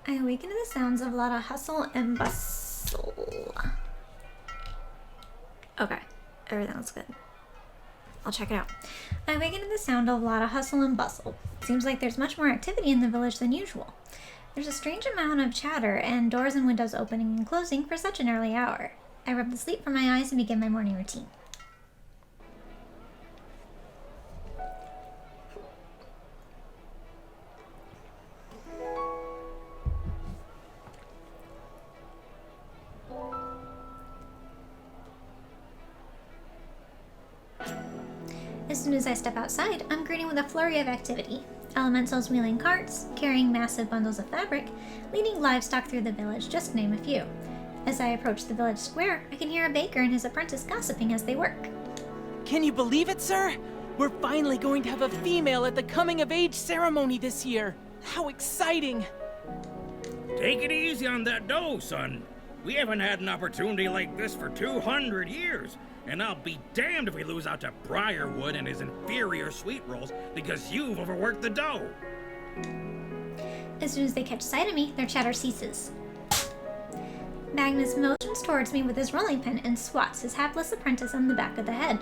I awaken to the sounds of a lot of hustle and bustle. Okay, everything looks good. I'll check it out. I awaken to the sound of a lot of hustle and bustle. Seems like there's much more activity in the village than usual. There's a strange amount of chatter and doors and windows opening and closing for such an early hour. I rub the sleep from my eyes and begin my morning routine. As soon as I step outside, I'm greeted with a flurry of activity. Elementals wheeling carts, carrying massive bundles of fabric, leading livestock through the village, just to name a few. As I approach the village square, I can hear a baker and his apprentice gossiping as they work. Can you believe it, sir? We're finally going to have a female at the coming-of-age ceremony this year. How exciting! Take it easy on that dough, son. We haven't had an opportunity like this for 200 years. And I'll be damned if we lose out to Briarwood and his inferior sweet rolls because you've overworked the dough. As soon as they catch sight of me, their chatter ceases. Magnus motions towards me with his rolling pin and swats his hapless apprentice on the back of the head.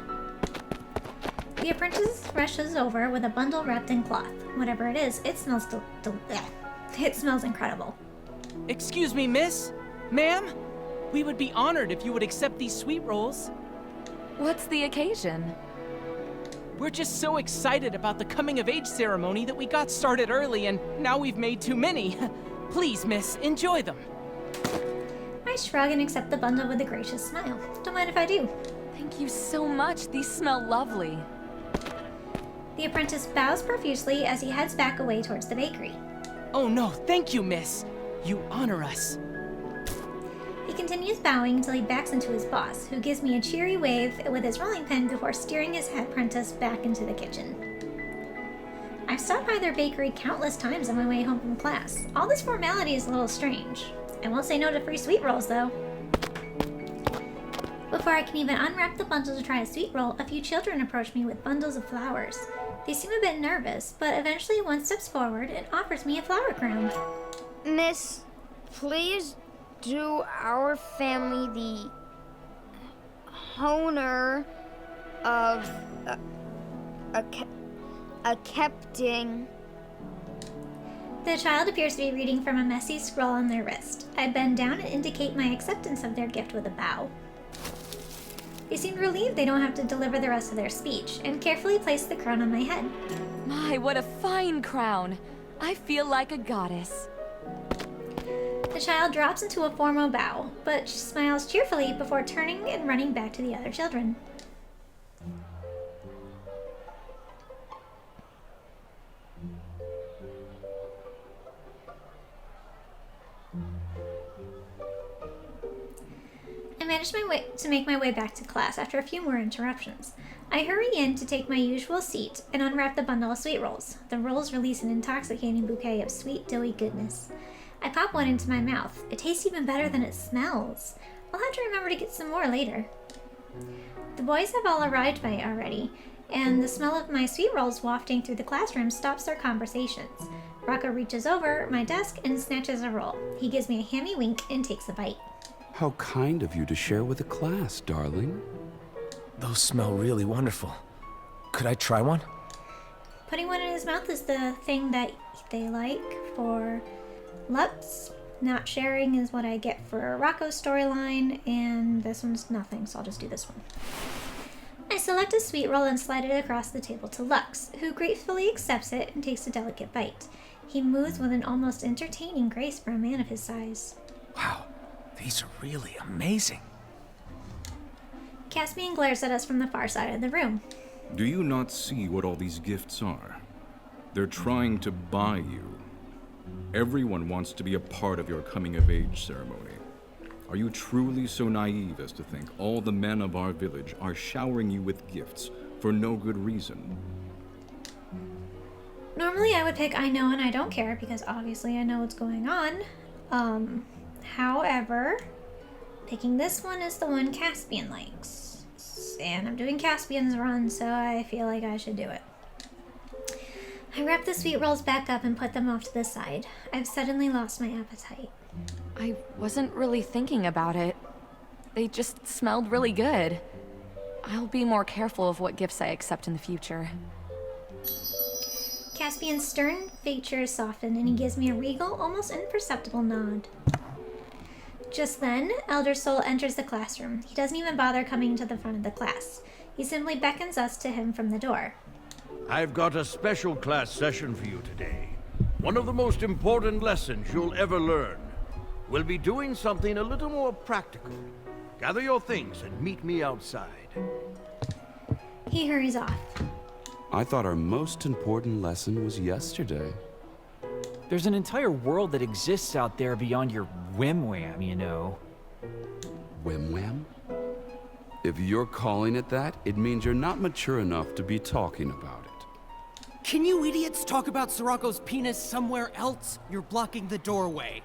The apprentice rushes over with a bundle wrapped in cloth. Whatever it is, it smells it smells incredible. Excuse me, miss? Ma'am? We would be honored if you would accept these sweet rolls. What's the occasion? We're just so excited about the coming-of-age ceremony that we got started early and now we've made too many. Please, miss, enjoy them. I shrug and accept the bundle with a gracious smile. Don't mind if I do. Thank you so much. These smell lovely. The apprentice bows profusely as he heads back away towards the bakery. Oh no, thank you, miss. You honor us. He continues bowing until he backs into his boss, who gives me a cheery wave with his rolling pin before steering his apprentice back into the kitchen. I've stopped by their bakery countless times on my way home from class. All this formality is a little strange. I won't say no to free sweet rolls, though. Before I can even unwrap the bundle to try a sweet roll, a few children approach me with bundles of flowers. They seem a bit nervous, but eventually one steps forward and offers me a flower crown. Miss, please do our family the honor of accepting. The child appears to be reading from a messy scroll on their wrist. I bend down and indicate my acceptance of their gift with a bow. They seem relieved they don't have to deliver the rest of their speech, and carefully place the crown on my head. My, what a fine crown. I feel like a goddess. The child drops into a formal bow, but she smiles cheerfully before turning and running back to the other children. I managed to make my way back to class after a few more interruptions. I hurry in to take my usual seat and unwrap the bundle of sweet rolls. The rolls release an intoxicating bouquet of sweet, doughy goodness. I pop one into my mouth. It tastes even better than it smells. I'll have to remember to get some more later. The boys have all arrived by already, and the smell of my sweet rolls wafting through the classroom stops their conversations. Rocco reaches over my desk and snatches a roll. He gives me a hammy wink and takes a bite. How kind of you to share with the class, darling. Those smell really wonderful. Could I try one? Putting one in his mouth is the thing that they like for Lutz. Not sharing is what I get for Rocco's storyline, and this one's nothing, so I'll just do this one. I select a sweet roll and slide it across the table to Lux, who gratefully accepts it and takes a delicate bite. He moves with an almost entertaining grace for a man of his size. Wow, these are really amazing. Caspian glares at us from the far side of the room. Do you not see what all these gifts are? They're trying to buy you. Everyone wants to be a part of your coming-of-age ceremony. Are you truly so naive as to think all the men of our village are showering you with gifts for no good reason? Normally I would pick I know and I don't care, because obviously I know what's going on. However, picking this one is the one Caspian likes. And I'm doing Caspian's run, so I feel like I should do it. I wrap the sweet rolls back up and put them off to the side. I've suddenly lost my appetite. I wasn't really thinking about it. They just smelled really good. I'll be more careful of what gifts I accept in the future. Caspian's stern features soften and he gives me a regal, almost imperceptible nod. Just then, Elder Soul enters the classroom. He doesn't even bother coming to the front of the class. He simply beckons us to him from the door. I've got a special class session for you today. One of the most important lessons you'll ever learn. We'll be doing something a little more practical. Gather your things and meet me outside. He hurries off. I thought our most important lesson was yesterday. There's an entire world that exists out there beyond your whim-wham, you know. Whim-wham? If you're calling it that, it means you're not mature enough to be talking about it. Can you idiots talk about Sirocco's penis somewhere else? You're blocking the doorway.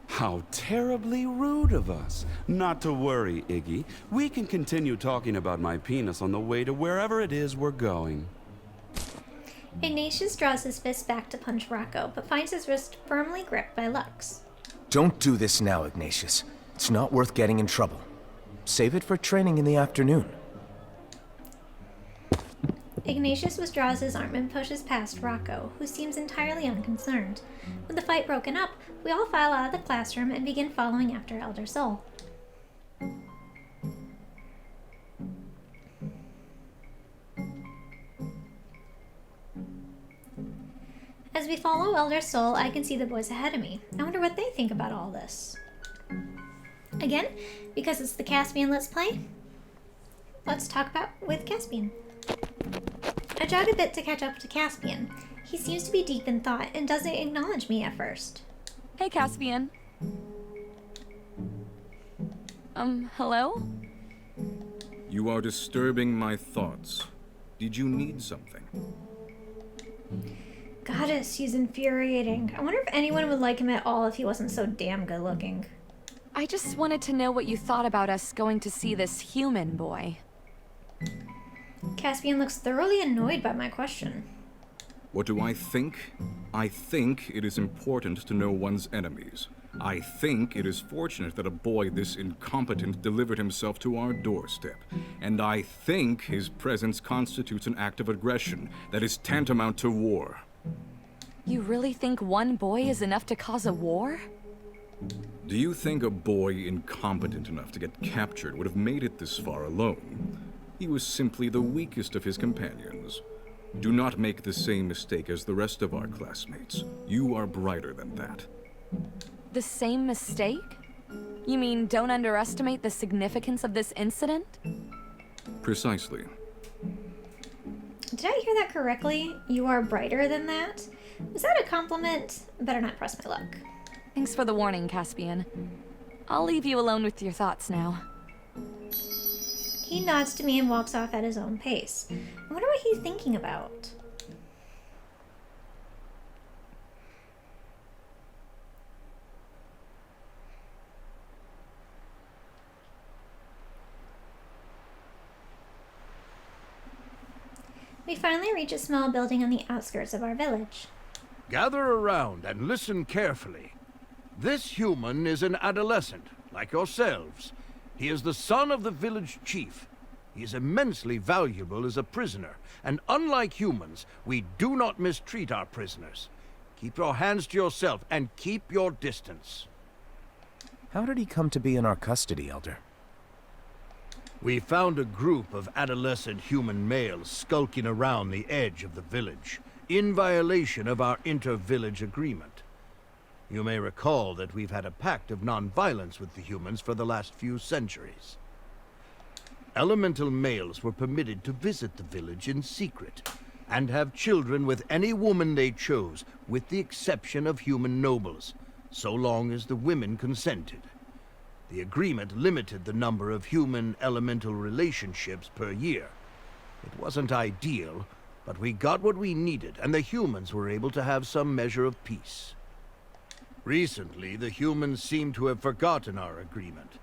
How terribly rude of us. Not to worry, Iggy. We can continue talking about my penis on the way to wherever it is we're going. Ignatius draws his fist back to punch Rocco, but finds his wrist firmly gripped by Lux. Don't do this now, Ignatius. It's not worth getting in trouble. Save it for training in the afternoon. Ignatius withdraws his arm and pushes past Rocco, who seems entirely unconcerned. With the fight broken up, we all file out of the classroom and begin following after Elder Soul. As we follow Elder Soul, I can see the boys ahead of me. I wonder what they think about all this. Again, because it's the Caspian Let's Play, let's talk about with Caspian. I jog a bit to catch up to Caspian. He seems to be deep in thought and doesn't acknowledge me at first. Hey, Caspian. Hello? You are disturbing my thoughts. Did you need something? Goddess, he's infuriating. I wonder if anyone would like him at all if he wasn't so damn good looking. I just wanted to know what you thought about us going to see this human boy. Caspian looks thoroughly annoyed by my question. What do I think? I think it is important to know one's enemies. I think it is fortunate that a boy this incompetent delivered himself to our doorstep. And I think his presence constitutes an act of aggression that is tantamount to war. You really think one boy is enough to cause a war? Do you think a boy incompetent enough to get captured would have made it this far alone? He was simply the weakest of his companions. Do not make the same mistake as the rest of our classmates. You are brighter than that. The same mistake? You mean don't underestimate the significance of this incident? Precisely. Did I hear that correctly? You are brighter than that? Was that a compliment? Better not press my luck. Thanks for the warning, Caspian. I'll leave you alone with your thoughts now. He nods to me and walks off at his own pace. I wonder what he's thinking about. We finally reach a small building on the outskirts of our village. Gather around and listen carefully. This human is an adolescent, like yourselves. He is the son of the village chief. He is immensely valuable as a prisoner, and unlike humans, we do not mistreat our prisoners. Keep your hands to yourself and keep your distance. How did he come to be in our custody, Elder? We found a group of adolescent human males skulking around the edge of the village, in violation of our inter-village agreement. You may recall that we've had a pact of non-violence with the humans for the last few centuries. Elemental males were permitted to visit the village in secret, and have children with any woman they chose, with the exception of human nobles, so long as the women consented. The agreement limited the number of human elemental relationships per year. It wasn't ideal, but we got what we needed, and the humans were able to have some measure of peace. Recently, the humans seem to have forgotten our agreement.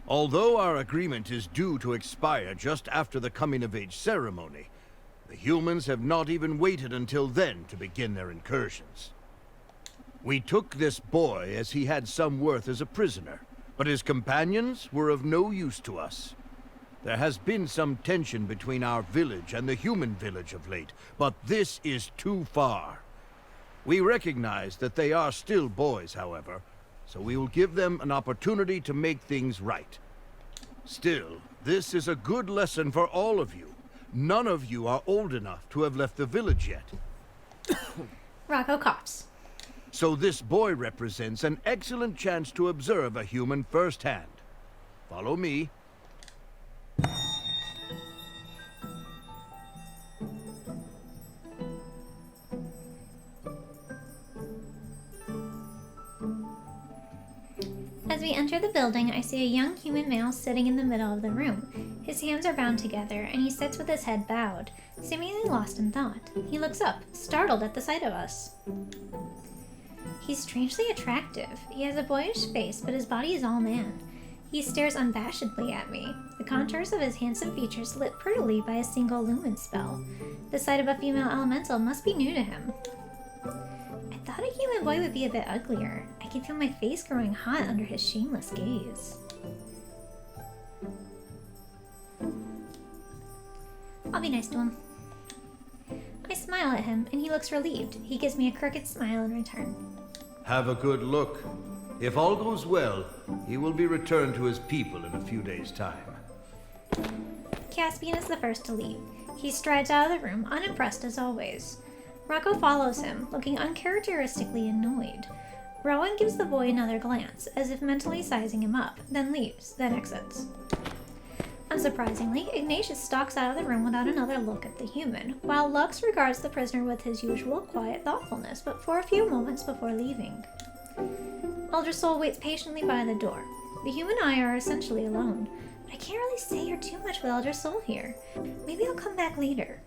Although our agreement is due to expire just after the coming-of-age ceremony, The humans have not even waited until then to begin their incursions. We took this boy as he had some worth as a prisoner, but his companions were of no use to us. There has been some tension between our village and the human village of late, but this is too far. We recognize that they are still boys, however, so we will give them an opportunity to make things right. Still, this is a good lesson for all of you. None of you are old enough to have left the village yet. Rocco coughs. So this boy represents an excellent chance to observe a human firsthand. Follow me. As we enter the building, I see a young human male sitting in the middle of the room. His hands are bound together, and he sits with his head bowed, seemingly lost in thought. He looks up, startled at the sight of us. He's strangely attractive. He has a boyish face, but his body is all man. He stares unabashedly at me. The contours of his handsome features lit prettily by a single lumen spell. The sight of a female elemental must be new to him. I thought a human boy would be a bit uglier. I can feel my face growing hot under his shameless gaze. I'll be nice to him. I smile at him, and he looks relieved. He gives me a crooked smile in return. Have a good look. If all goes well, he will be returned to his people in a few days' time. Caspian is the first to leave. He strides out of the room, unimpressed as always. Rocco follows him, looking uncharacteristically annoyed. Rowan gives the boy another glance, as if mentally sizing him up, then leaves, then exits. Unsurprisingly, Ignatius stalks out of the room without another look at the human, while Lux regards the prisoner with his usual quiet thoughtfulness, but for a few moments before leaving. Elder Soul waits patiently by the door. The human and I are essentially alone, but I can't really say or do much with Elder Soul here. Maybe I'll come back later.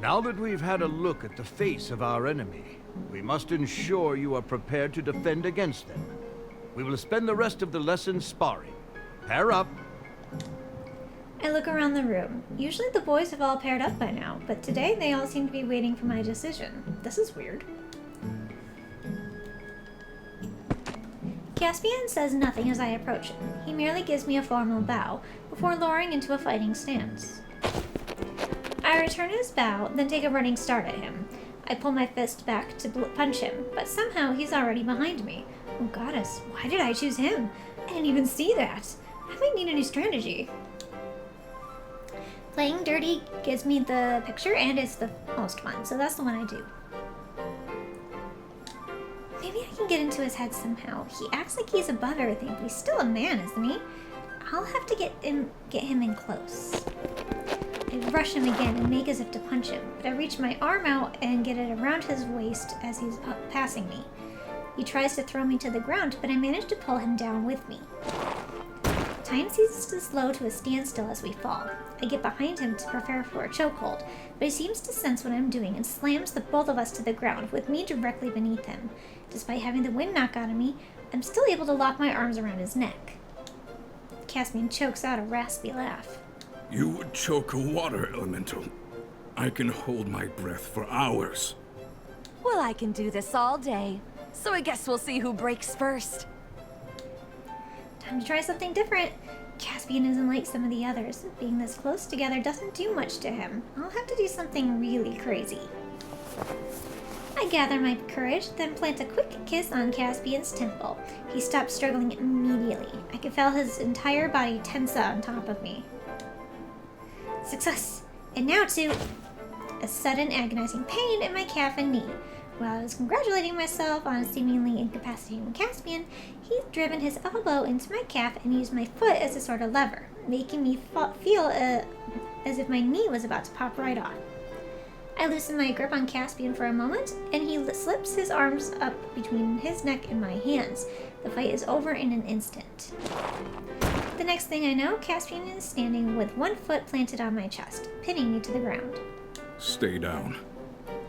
Now that we've had a look at the face of our enemy, we must ensure you are prepared to defend against them. We will spend the rest of the lesson sparring. Pair up. I look around the room. Usually the boys have all paired up by now, but today they all seem to be waiting for my decision. This is weird. Caspian says nothing as I approach him. He merely gives me a formal bow, before lowering into a fighting stance. I return his bow, then take a running start at him. I pull my fist back to punch him, but somehow he's already behind me. Oh goddess, why did I choose him? I didn't even see that. I might need a new strategy. Playing dirty gives me the picture and it's the most fun, so that's the one I do. Maybe I can get into his head somehow. He acts like he's above everything, but he's still a man, isn't he? I'll have to get him in close. I rush him again and make as if to punch him, but I reach my arm out and get it around his waist as he's passing me. He tries to throw me to the ground, but I manage to pull him down with me. Time seems to slow to a standstill as we fall. I get behind him to prepare for a chokehold, but he seems to sense what I'm doing and slams the both of us to the ground, with me directly beneath him. Despite having the wind knock out of me, I'm still able to lock my arms around his neck. Caspian chokes out a raspy laugh. You would choke a water elemental. I can hold my breath for hours. Well, I can do this all day. So I guess we'll see who breaks first. Time to try something different. Caspian isn't like some of the others. Being this close together doesn't do much to him. I'll have to do something really crazy. I gather my courage, then plant a quick kiss on Caspian's temple. He stops struggling immediately. I can feel his entire body tense out on top of me. Success! And now to a sudden agonizing pain in my calf and knee. While I was congratulating myself on seemingly incapacitating Caspian, he'd driven his elbow into my calf and used my foot as a sort of lever, making me feel as if my knee was about to pop right off. I loosen my grip on Caspian for a moment, and he slips his arms up between his neck and my hands. The fight is over in an instant. The next thing I know, Caspian is standing with one foot planted on my chest, pinning me to the ground. Stay down.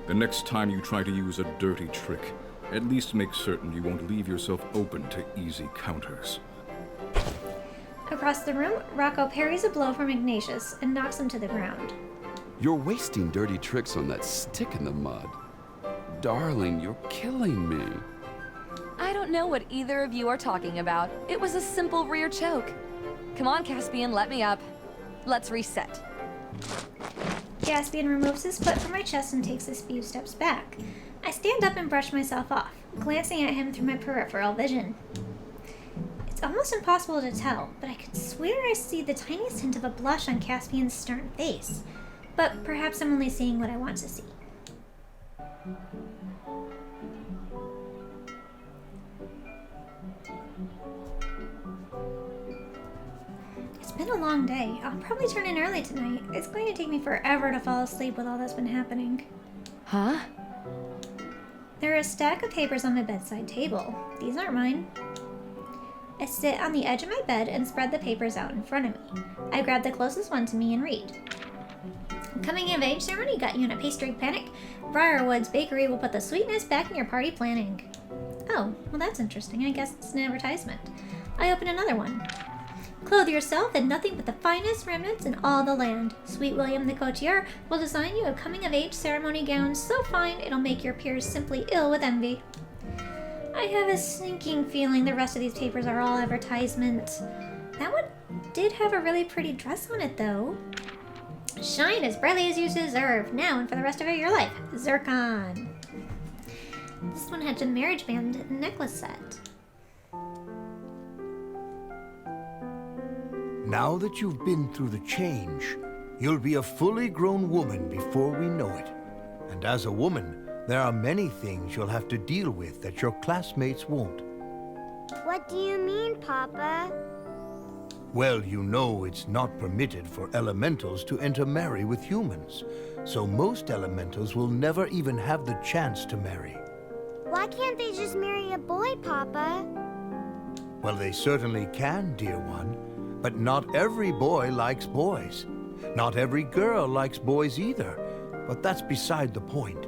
The next time you try to use a dirty trick, at least make certain you won't leave yourself open to easy counters. Across the room, Rocco parries a blow from Ignatius and knocks him to the ground. You're wasting dirty tricks on that stick in the mud. Darling, you're killing me. I don't know what either of you are talking about. It was a simple rear choke. Come on, Caspian, let me up. Let's reset. Caspian removes his foot from my chest and takes a few steps back. I stand up and brush myself off, glancing at him through my peripheral vision. It's almost impossible to tell, but I could swear I see the tiniest hint of a blush on Caspian's stern face. But perhaps I'm only seeing what I want to see. It's been a long day. I'll probably turn in early tonight. It's going to take me forever to fall asleep with all that's been happening. Huh? There are a stack of papers on my bedside table. These aren't mine. I sit on the edge of my bed and spread the papers out in front of me. I grab the closest one to me and read. Coming of age ceremony got you in a pastry panic. Briarwood's Bakery will put the sweetness back in your party planning. Oh, well that's interesting. I guess it's an advertisement. I open another one. Clothe yourself in nothing but the finest remnants in all the land. Sweet William the Courtier will design you a coming-of-age ceremony gown so fine it'll make your peers simply ill with envy. I have a sneaking feeling the rest of these papers are all advertisements. That one did have a really pretty dress on it, though. Shine as brightly as you deserve, now and for the rest of your life. Zircon. This one had a marriage band and necklace set. Now that you've been through the change, you'll be a fully grown woman before we know it. And as a woman, there are many things you'll have to deal with that your classmates won't. What do you mean, Papa? Well, you know it's not permitted for elementals to intermarry with humans, so most elementals will never even have the chance to marry. Why can't they just marry a boy, Papa? Well, they certainly can, dear one, but not every boy likes boys. Not every girl likes boys either, but that's beside the point.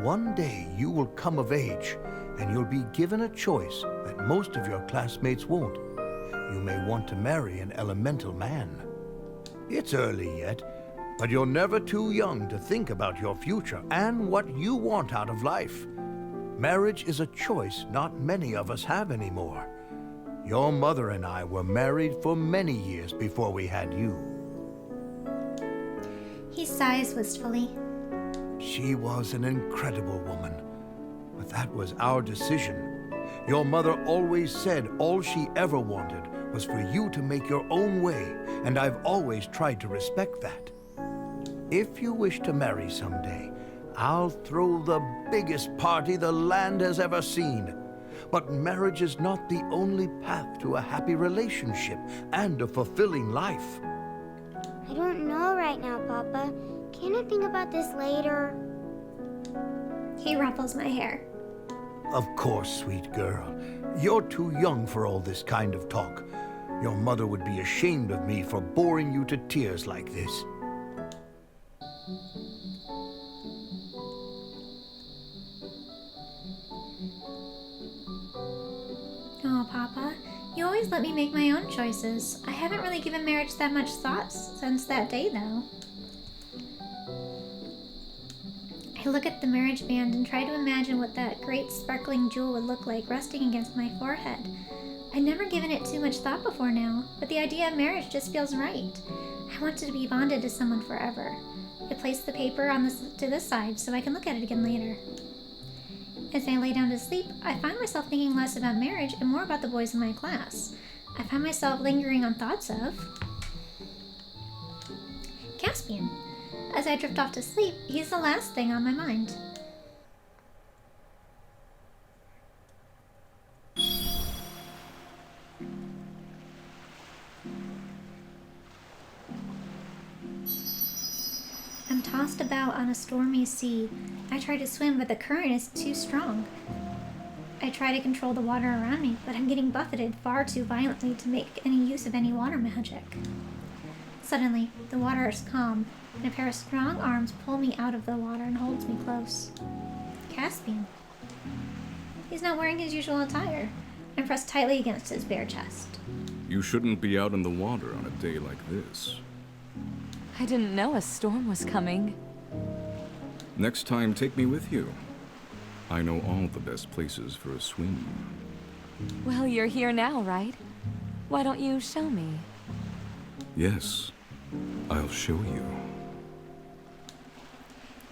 One day you will come of age, and you'll be given a choice that most of your classmates won't. You may want to marry an elemental man. It's early yet, but you're never too young to think about your future and what you want out of life. Marriage is a choice not many of us have anymore. Your mother and I were married for many years before we had you. He sighs wistfully. She was an incredible woman, but that was our decision. Your mother always said all she ever wanted was for you to make your own way, and I've always tried to respect that. If you wish to marry someday, I'll throw the biggest party the land has ever seen. But marriage is not the only path to a happy relationship and a fulfilling life. I don't know right now, Papa. Can I think about this later? He ruffles my hair. Of course, sweet girl. You're too young for all this kind of talk. Your mother would be ashamed of me for boring you to tears like this. Oh, Papa, you always let me make my own choices. I haven't really given marriage that much thought since that day, though. I look at the marriage band and try to imagine what that great sparkling jewel would look like resting against my forehead. I'd never given it too much thought before now, but the idea of marriage just feels right. I wanted to be bonded to someone forever. I place the paper to the side so I can look at it again later. As I lay down to sleep, I find myself thinking less about marriage and more about the boys in my class. I find myself lingering on thoughts of Caspian. As I drift off to sleep, he's the last thing on my mind. I'm tossed about on a stormy sea. I try to swim, but the current is too strong. I try to control the water around me, but I'm getting buffeted far too violently to make any use of any water magic. Suddenly, the water is calm. and a pair of strong arms pull me out of the water and holds me close. Caspian. He's not wearing his usual attire. I'm pressed tightly against his bare chest. You shouldn't be out in the water on a day like this. I didn't know a storm was coming. Next time, take me with you. I know all the best places for a swim. Well, you're here now, right? Why don't you show me? Yes, I'll show you.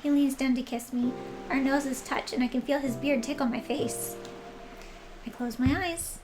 He leans down to kiss me. Our noses touch, and I can feel his beard tickle my face. I close my eyes.